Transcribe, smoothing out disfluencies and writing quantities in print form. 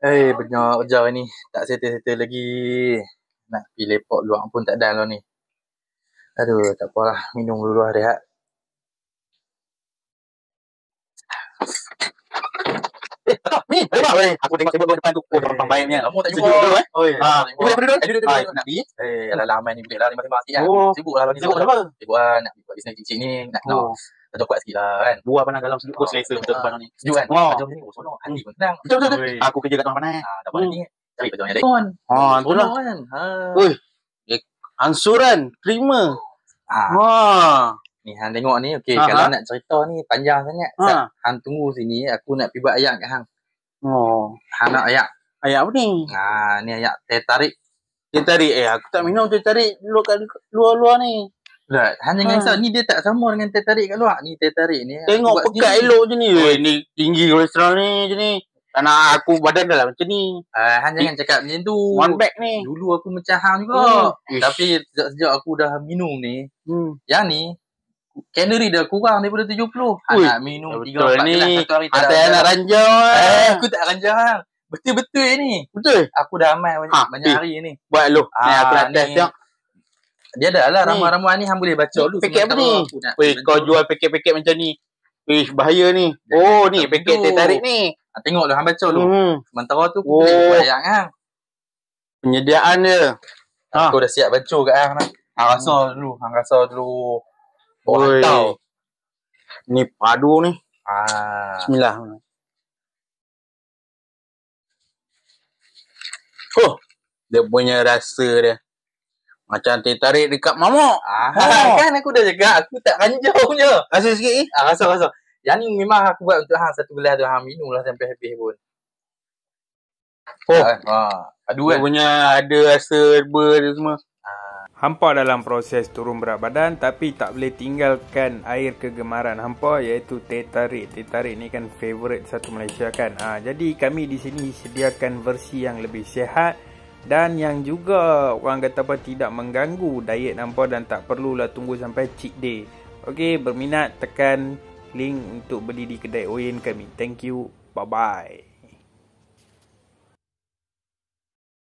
Banyak kerja ni. Tak settle-settle lagi. Nak pergi lepak luar pun tak ada lah ni. Aduh, tak apalah. Minum dulu lah rehat. Ni, aku tengok table depan tu. Orang baiknya. Kamu tak jumpa dulu Duduk. Nak pergi? Alah lama ni boleh lah. Lima-lima sikit lah. Sibuk lah. Sibuk apa? Sibuk lah. Nak buat bisnes cik-cik ni. Nak kita kuat sikit lah kan. Buah panas dalam sejuk. Selesa betul depan ni. Sejuk kan? Macam ni. Sonok. Hati pun tenang. Betul. Aku kerja kat tempat panas. Tak apa nanti. Cari betul yang ada. Itulah kan. Ansuran. Terima. Ni hang tengok ni. Okey, kalau nak cerita ni panjang sangat. Hang tunggu sini. Aku nak pergi buat ayak kat hang. Hang nak ayak. Ayak apa ni? Ni ayak teh tarik. Teh tarik. Aku tak minum teh tarik luar ni. Tak, hang jangan risau. Ni dia tak sama dengan teh tarik kat luar. Ni teh tarik ni. Tengok pekat elok je ni. Ni tinggi kolesterol ni je ni. Tak nak aku badan dah lah macam ni. Hang jangan cakap macam tu. One bag ni. Dulu aku macam hang juga. Tapi sejak aku dah minum ni. Yang ni. Kalori dah kurang daripada 70. Hang nak minum 3-4 gelas satu hari. Ada nak ranjau. Aku tak ranjau hang. Betul-betul ni. Betul? Aku dah amal banyak hari ni. Buat lu. Aku nak test tengok. Dia dah lah ramuan-ramuan ni hang boleh baca dulu. Paket apa ni? Kau jual paket-paket macam ni. Bahaya ni. Ni paket teh tarik ni. Tengok dulu hang baca dulu. Sementara tu aku boleh buat yang hang. Penyediaan dia. Aku dah siap baca kat hang dah. Hang rasa dulu. Tahu. Ni padu ni. Bismillah. Dia punya rasa dia. Macam teh tarik dekat mamak. Kan aku dah cakap. Aku tak ranjau je. Rasa sikit ni? Rasa. Yang ni memang aku buat untuk hang. Satu gelas tu hang minum lah sampai habis pun. Padu kan? Dia punya ada rasa herba dia semua. Hampa dalam proses turun berat badan tapi tak boleh tinggalkan air kegemaran hampa iaitu teh tarik. Teh tarik ni kan favourite satu Malaysia kan. Jadi kami di sini sediakan versi yang lebih sihat dan yang juga orang kata apa tidak mengganggu diet hampa dan tak perlulah tunggu sampai cheat day. Okey, berminat tekan link untuk beli di kedai Oyen kami. Thank you. Bye bye.